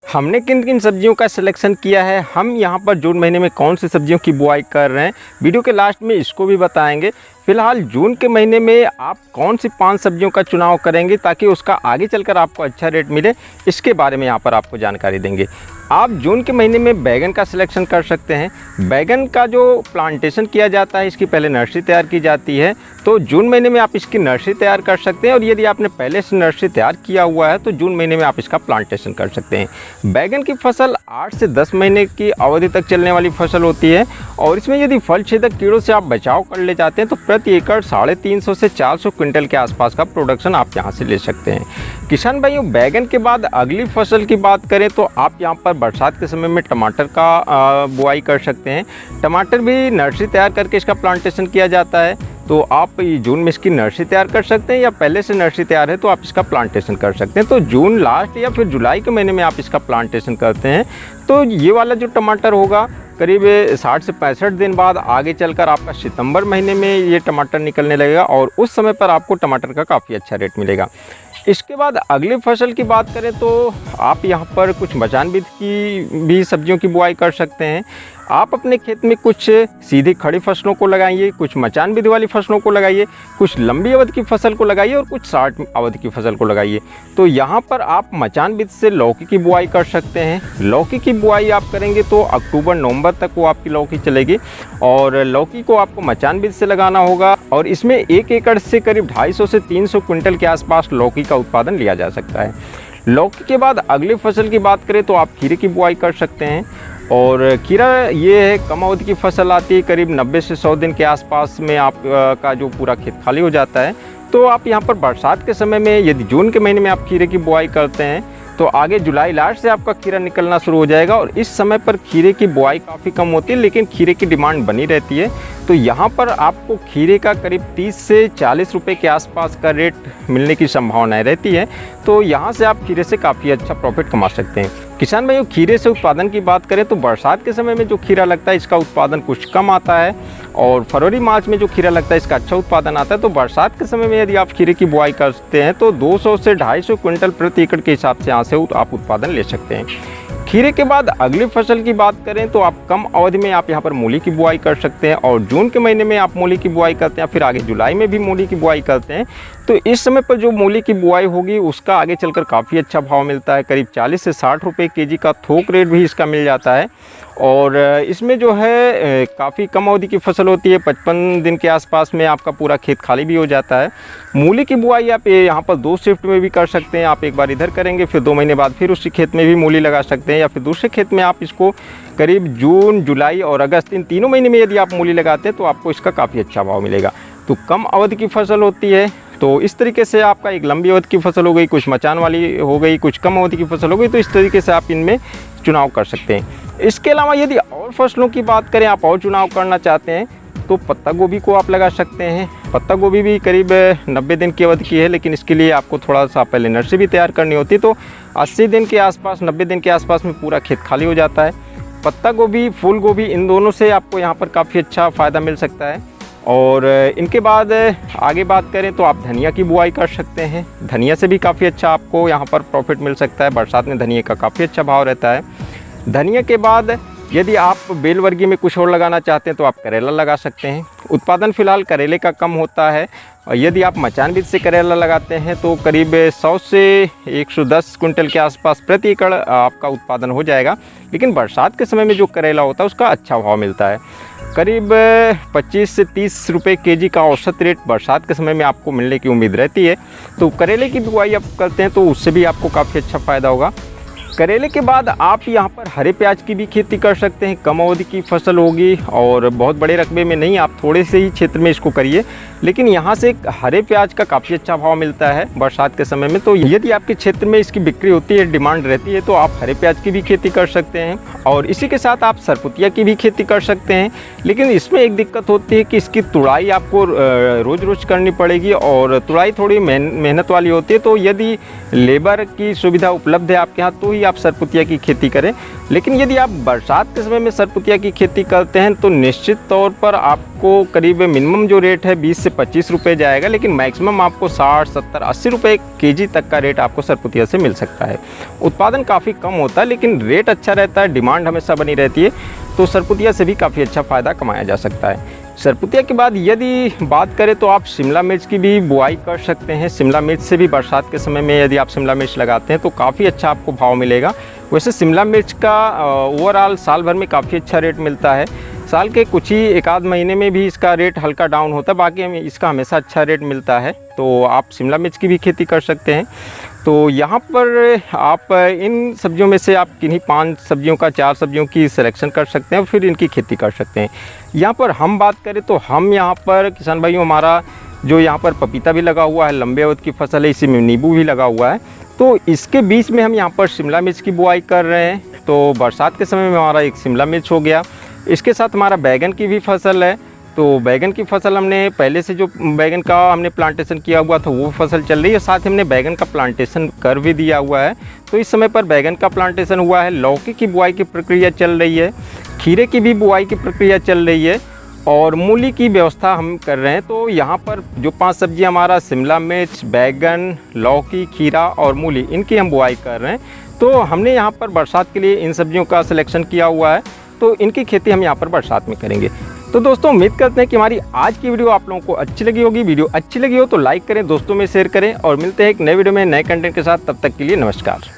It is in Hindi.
हमने किन किन सब्जियों का सिलेक्शन किया है, हम यहाँ पर जून महीने में कौन सी सब्जियों की बुआई कर रहे हैं, वीडियो के लास्ट में इसको भी बताएंगे। फिलहाल जून के महीने में आप कौन सी 5 सब्जियों का चुनाव करेंगे ताकि उसका आगे चलकर आपको अच्छा रेट मिले, इसके बारे में यहाँ पर आपको जानकारी देंगे। आप जून के महीने में बैगन का सिलेक्शन कर सकते हैं। बैगन का जो प्लांटेशन किया जाता है, इसकी पहले नर्सरी तैयार की जाती है, तो जून महीने में आप इसकी नर्सरी तैयार कर सकते हैं। और यदि आपने पहले से नर्सरी तैयार किया हुआ है तो जून महीने में आप इसका प्लांटेशन कर सकते हैं। बैगन की फसल 8 से 10 महीने की अवधि तक चलने वाली फसल होती है और इसमें यदि फल छेदक कीड़ों से आप बचाव कर ले जाते हैं तो प्रति एकड़ 350 से 400 क्विंटल के आसपास का प्रोडक्शन आप यहाँ से ले सकते हैं। किसान भाइयों, बैगन के बाद अगली फसल की बात करें तो आप यहाँ पर बरसात के समय में टमाटर का बुआई कर सकते हैं। टमाटर भी नर्सरी तैयार करके इसका प्लांटेशन किया जाता है, तो आप जून में इसकी नर्सरी तैयार कर सकते हैं या पहले से नर्सरी तैयार है तो आप इसका प्लांटेशन कर सकते हैं। तो जून लास्ट या फिर जुलाई के महीने में आप इसका प्लांटेशन करते हैं तो ये वाला जो टमाटर होगा करीब 60 से 65 दिन बाद आगे चलकर आपका सितंबर महीने में ये टमाटर निकलने लगेगा और उस समय पर आपको टमाटर का काफ़ी अच्छा रेट मिलेगा। इसके बाद अगली फसल की बात करें तो आप यहाँ पर कुछ मचानबिद की भी सब्जियों की बुआई कर सकते हैं। आप अपने खेत में कुछ सीधी खड़ी फसलों को लगाइए, कुछ मचानबिद वाली फसलों को लगाइए, कुछ लंबी अवधि की फसल को लगाइए और कुछ शॉर्ट अवधि की फसल को लगाइए। तो यहाँ पर आप मचानबिद से लौकी की बुआई कर सकते हैं। लौकी की बुआई आप करेंगे तो अक्टूबर नवंबर तक वो आपकी लौकी चलेगी और लौकी को आपको मचानबिद से लगाना होगा और इसमें 1 एकड़ से करीब 250 से 300 क्विंटल के आसपास लौकी का उत्पादन लिया जा सकता है। लौकी के बाद अगली फसल की बात करें तो आप खीरे की बुआई कर सकते हैं और खीरा ये है कम अवधि की फसल आती है, करीब 90 से 100 दिन के आसपास में आप का जो पूरा खेत खाली हो जाता है। तो आप यहाँ पर बरसात के समय में यदि जून के महीने में आप खीरे की बुआई करते हैं तो आगे जुलाई लास्ट से आपका खीरा निकलना शुरू हो जाएगा और इस समय पर खीरे की बुआई काफ़ी कम होती है लेकिन खीरे की डिमांड बनी रहती है। तो यहाँ पर आपको खीरे का करीब 30 से 40 रुपये के आसपास का रेट मिलने की संभावनाएं रहती है। तो यहाँ से आप खीरे से काफ़ी अच्छा प्रॉफिट कमा सकते हैं। किसान भाइयों, खीरे से उत्पादन की बात करें तो बरसात के समय में जो खीरा लगता है इसका उत्पादन कुछ कम आता है और फरवरी मार्च में जो खीरा लगता है इसका अच्छा उत्पादन आता है। तो बरसात के समय में यदि आप खीरे की बुआई करते हैं तो 200 से 250 क्विंटल प्रति एकड़ के हिसाब से यहाँ से आप उत्पादन ले सकते हैं। खीरे के बाद अगली फसल की बात करें तो आप कम अवधि में आप यहाँ पर मूली की बुआई कर सकते हैं और जून के महीने में आप मूली की बुआई करते हैं, फिर आगे जुलाई में भी मूली की बुआई करते हैं। तो इस समय पर जो मूली की बुआई होगी उसका आगे चलकर काफ़ी अच्छा भाव मिलता है, करीब 40 से 60 रुपये केजी का थोक रेट भी इसका मिल जाता है। और इसमें जो है काफ़ी कम अवधि की फसल होती है, 55 दिन के आसपास में आपका पूरा खेत खाली भी हो जाता है। मूली की बुआई आप यहाँ पर 2 शिफ्ट में भी कर सकते हैं। आप एक बार इधर करेंगे, फिर 2 महीने बाद फिर उसी खेत में भी मूली लगा सकते हैं या फिर दूसरे खेत में आप इसको करीब जून, जुलाई और अगस्त इन तीनों महीने में यदि आप मूली लगाते हैं तो आपको इसका काफ़ी अच्छा भाव मिलेगा। तो कम अवधि की फसल होती है तो इस तरीके से आपका एक लंबी अवधि की फसल हो गई, कुछ मचान वाली हो गई, कुछ कम अवधि की फसल हो गई। तो इस तरीके से आप इनमें चुनाव कर सकते हैं। इसके अलावा यदि और फसलों की बात करें, आप और चुनाव करना चाहते हैं तो पत्ता गोभी को आप लगा सकते हैं। पत्ता गोभी भी करीब 90 दिन की अवधि की है लेकिन इसके लिए आपको थोड़ा सा पहले नर्सरी भी तैयार करनी होती है। तो 80 दिन के आसपास, 90 दिन के आसपास में पूरा खेत खाली हो जाता है। पत्ता गोभी, फूल गोभी, इन दोनों से आपको यहाँ पर काफ़ी अच्छा फ़ायदा मिल सकता है। और इनके बाद आगे बात करें तो आप धनिया की बुआई कर सकते हैं। धनिया से भी काफ़ी अच्छा आपको यहाँ पर प्रॉफिट मिल सकता है। बरसात में धनिया का काफ़ी अच्छा भाव रहता है। धनिया के बाद यदि आप बेल वर्गीय में कुछ और लगाना चाहते हैं तो आप करेला लगा सकते हैं। उत्पादन फिलहाल करेले का कम होता है। यदि आप मचानबिद से करेला लगाते हैं तो करीब 100 से 110 क्विंटल के आसपास प्रति एकड़ आपका उत्पादन हो जाएगा। लेकिन बरसात के समय में जो करेला होता है उसका अच्छा भाव मिलता है, करीब 25 से 30 रुपये केजी का औसत रेट बरसात के समय में आपको मिलने की उम्मीद रहती है। तो करेले की बुआई आप करते हैं तो उससे भी आपको काफ़ी अच्छा फ़ायदा होगा। करेले के बाद आप यहाँ पर हरे प्याज की भी खेती कर सकते हैं। कम अवधि की फसल होगी और बहुत बड़े रकबे में नहीं, आप थोड़े से ही क्षेत्र में इसको करिए लेकिन यहाँ से हरे प्याज का काफ़ी अच्छा भाव मिलता है बरसात के समय में। तो यदि आपके क्षेत्र में इसकी बिक्री होती है, डिमांड रहती है तो आप हरे प्याज की भी खेती कर सकते हैं और इसी के साथ आप सरपुतिया की भी खेती कर सकते हैं। लेकिन इसमें एक दिक्कत होती है कि इसकी तुड़ाई आपको रोज़ रोज़ करनी पड़ेगी और तुड़ाई थोड़ी मेहनत वाली होती है। तो यदि लेबर की सुविधा उपलब्ध है आपके यहाँ तो ही आप सरपुतिया की खेती करें। लेकिन यदि आप बरसात के समय में सरपुतिया की खेती करते हैं तो निश्चित तौर पर आपको करीब मिनिमम जो रेट है 20 से 25 रुपये जाएगा, लेकिन मैक्सिमम आपको 60, 70, 80 रुपये केजी तक का रेट आपको सरपुतिया से मिल सकता है। उत्पादन काफ़ी कम होता है लेकिन रेट अच्छा रहता है, डिमांड हमेशा बनी रहती है, तो सरपुतिया से भी काफ़ी अच्छा फ़ायदा कमाया जा सकता है। सरपुतिया के बाद यदि बात करें तो आप शिमला मिर्च की भी बुआई कर सकते हैं। शिमला मिर्च से भी बरसात के समय में यदि आप शिमला मिर्च लगाते हैं तो काफ़ी अच्छा आपको भाव मिलेगा। वैसे शिमला मिर्च का ओवरऑल साल भर में काफ़ी अच्छा रेट मिलता है। साल के कुछ ही एक आध महीने में भी इसका रेट हल्का डाउन होता है, बाकी हमें इसका हमेशा अच्छा रेट मिलता है। तो आप शिमला मिर्च की भी खेती कर सकते हैं। तो यहाँ पर आप इन सब्जियों में से आप किन्हीं 5 सब्जियों का 4 सब्जियों की सिलेक्शन कर सकते हैं और फिर इनकी खेती कर सकते हैं। यहाँ पर हम बात करें तो हम यहाँ पर किसान भाइयों, हमारा जो यहाँ पर पपीता भी लगा हुआ है, लंबे अवधि की फसल है, इसी में नींबू भी लगा हुआ है, तो इसके बीच में हम यहाँ पर शिमला मिर्च की बुआई कर रहे हैं। तो बरसात के समय में हमारा एक शिमला मिर्च हो गया, इसके साथ हमारा बैगन की भी फसल है। तो बैगन की फसल हमने पहले से जो बैगन का हमने प्लांटेशन किया हुआ था वो फसल चल रही है, साथ ही हमने बैगन का प्लांटेशन कर भी दिया हुआ है। तो इस समय पर बैगन का प्लांटेशन हुआ है, लौकी की बुआई की प्रक्रिया चल रही है, खीरे की भी बुआई की प्रक्रिया चल रही है और मूली की व्यवस्था हम कर रहे हैं। तो यहाँ पर जो 5 सब्जियाँ हमारा शिमला मिर्च, बैगन, लौकी, खीरा और मूली, इनकी हम बुआई कर रहे हैं। तो हमने यहाँ पर बरसात के लिए इन सब्जियों का सिलेक्शन किया हुआ है, तो इनकी खेती हम यहाँ पर बरसात में करेंगे। तो दोस्तों उम्मीद करते हैं कि हमारी आज की वीडियो आप लोगों को अच्छी लगी होगी। वीडियो अच्छी लगी हो तो लाइक करें, दोस्तों में शेयर करें और मिलते हैं एक नए वीडियो में नए कंटेंट के साथ। तब तक के लिए नमस्कार।